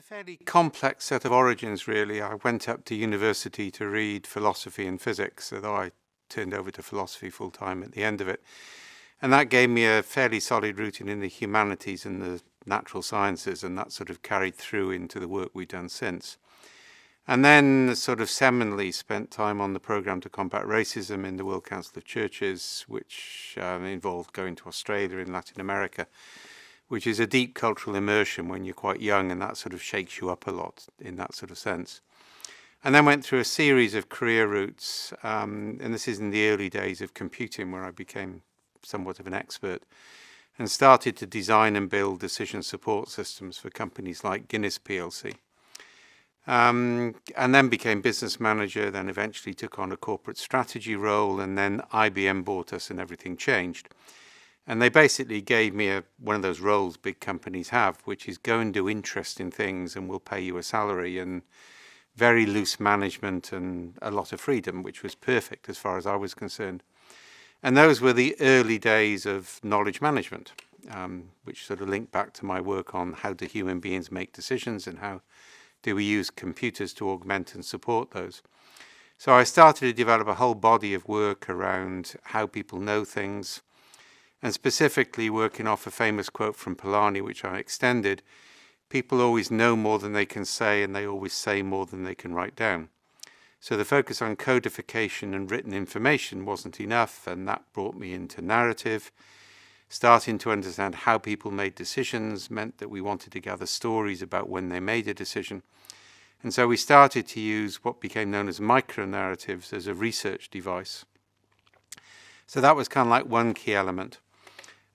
fairly complex set of origins, really. I went up to university to read philosophy and physics, although I turned over to philosophy full time at the end of it. And that gave me a fairly solid rooting in the humanities and the natural sciences, and that sort of carried through into the work we've done since. And then sort of seminally spent time on the programme to combat racism in the World Council of Churches, which involved going to Australia and Latin America, which is a deep cultural immersion when you're quite young, and that sort of shakes you up a lot in that sort of sense. And then went through a series of career routes, and this is in the early days of computing, where I became somewhat of an expert, and started to design and build decision support systems for companies like Guinness PLC. And then became business manager, then eventually took on a corporate strategy role, and then IBM bought us and everything changed. And they basically gave me one of those roles big companies have, which is go and do interesting things and we'll pay you a salary, and very loose management and a lot of freedom, which was perfect as far as I was concerned. And those were the early days of knowledge management, which sort of linked back to my work on how do human beings make decisions and how do we use computers to augment and support those. So I started to develop a whole body of work around how people know things, and specifically working off a famous quote from Polanyi, which I extended: people always know more than they can say, and they always say more than they can write down. So the focus on codification and written information wasn't enough, and that brought me into narrative. Starting to understand how people made decisions meant that we wanted to gather stories about when they made a decision. And so we started to use what became known as micro-narratives as a research device. So that was kind of like one key element.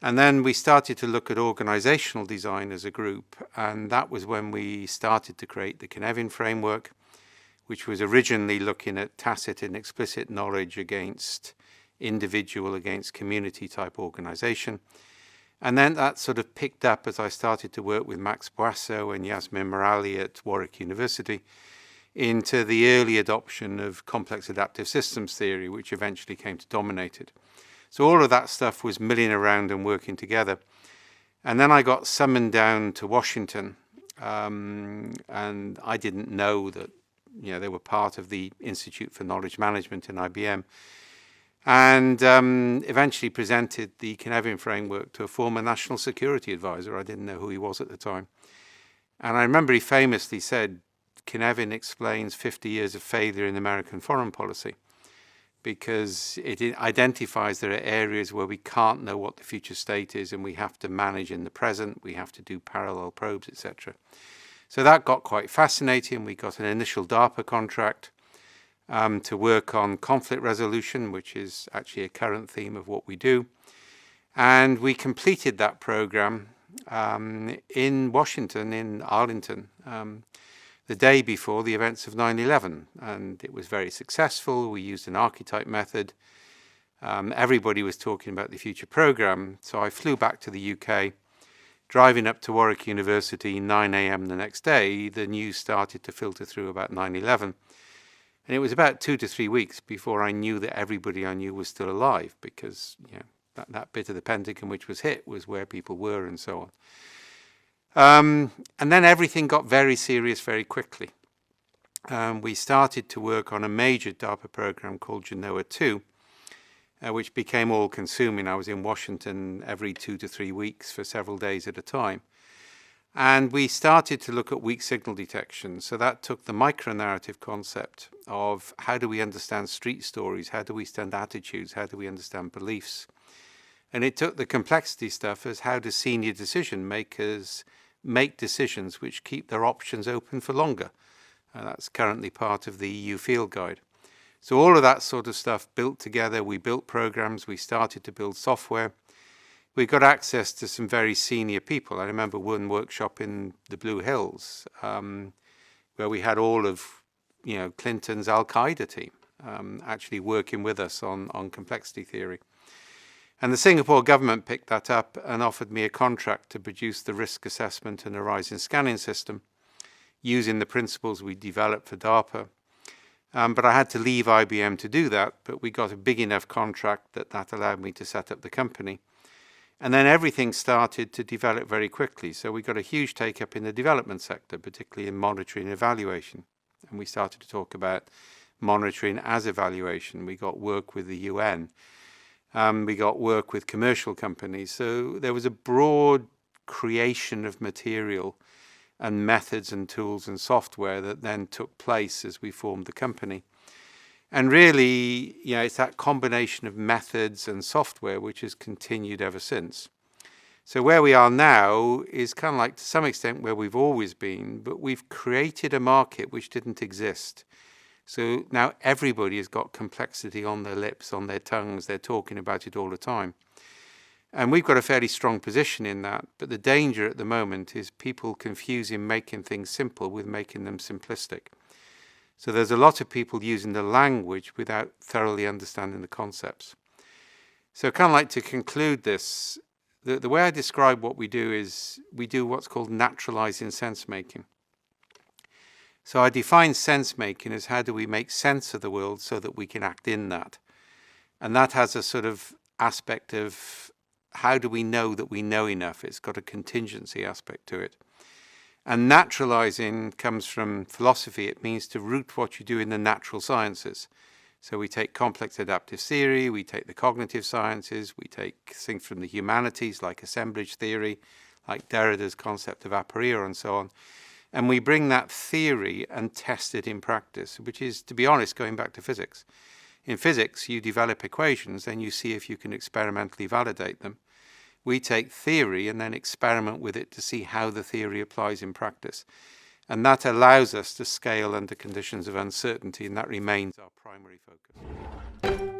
And then we started to look at organizational design as a group, and that was when we started to create the Cynefin framework, which was originally looking at tacit and explicit knowledge against individual, against community type organization. And then that sort of picked up as I started to work with Max Boisseau and Yasmin Morali at Warwick University into the early adoption of complex adaptive systems theory, which eventually came to dominate it. So all of that stuff was milling around and working together. And then I got summoned down to Washington, and I didn't know that they were part of the Institute for Knowledge Management in IBM, and eventually presented the Cynefin framework to a former national security advisor. I didn't know who he was at the time. And I remember he famously said, Cynefin explains 50 years of failure in American foreign policy, because it identifies there are areas where we can't know what the future state is, and we have to manage in the present, we have to do parallel probes, etc. So that got quite fascinating. We got an initial DARPA contract to work on conflict resolution, which is actually a current theme of what we do. And we completed that program in Washington, in Arlington, the day before the events of 9/11, and it was very successful. We used an archetype method. Everybody was talking about the future program, so I flew back to the UK. Driving up to Warwick University, 9 a.m. the next day, the news started to filter through about 9/11, and it was about 2 to 3 weeks before I knew that everybody I knew was still alive, because that bit of the Pentagon which was hit was where people were, and so on. And then everything got very serious very quickly. We started to work on a major DARPA program called Genoa 2, which became all-consuming. I was in Washington every 2 to 3 weeks for several days at a time. And we started to look at weak signal detection. So that took the micro-narrative concept of how do we understand street stories, how do we understand attitudes, how do we understand beliefs. And it took the complexity stuff as how do senior decision makers make decisions which keep their options open for longer. And that's currently part of the EU Field Guide. So all of that sort of stuff built together. We built programs, we started to build software. We got access to some very senior people. I remember one workshop in the Blue Hills where we had all of Clinton's Al-Qaeda team actually working with us on complexity theory. And the Singapore government picked that up and offered me a contract to produce the risk assessment and horizon scanning system using the principles we developed for DARPA. But I had to leave IBM to do that, but we got a big enough contract that allowed me to set up the company. And then everything started to develop very quickly. So we got a huge take-up in the development sector, particularly in monitoring and evaluation. And we started to talk about monitoring as evaluation. We got work with the UN. We got work with commercial companies. So there was a broad creation of material and methods and tools and software that then took place as we formed the company. And really, it's that combination of methods and software which has continued ever since. So where we are now is kind of like, to some extent, where we've always been, but we've created a market which didn't exist. So now everybody has got complexity on their lips, on their tongues. They're talking about it all the time. And we've got a fairly strong position in that. But the danger at the moment is people confusing making things simple with making them simplistic. So there's a lot of people using the language without thoroughly understanding the concepts. So kind of like to conclude this, the way I describe what we do is we do what's called naturalizing sense making. So I define sense making as how do we make sense of the world so that we can act in that. And that has a sort of aspect of how do we know that we know enough? It's got a contingency aspect to it. And naturalizing comes from philosophy. It means to root what you do in the natural sciences. So we take complex adaptive theory, we take the cognitive sciences, we take things from the humanities like assemblage theory, like Derrida's concept of aporia and so on. And we bring that theory and test it in practice, which is, to be honest, going back to physics. In physics, you develop equations, then you see if you can experimentally validate them. We take theory and then experiment with it to see how the theory applies in practice. And that allows us to scale under conditions of uncertainty, and that remains our primary focus.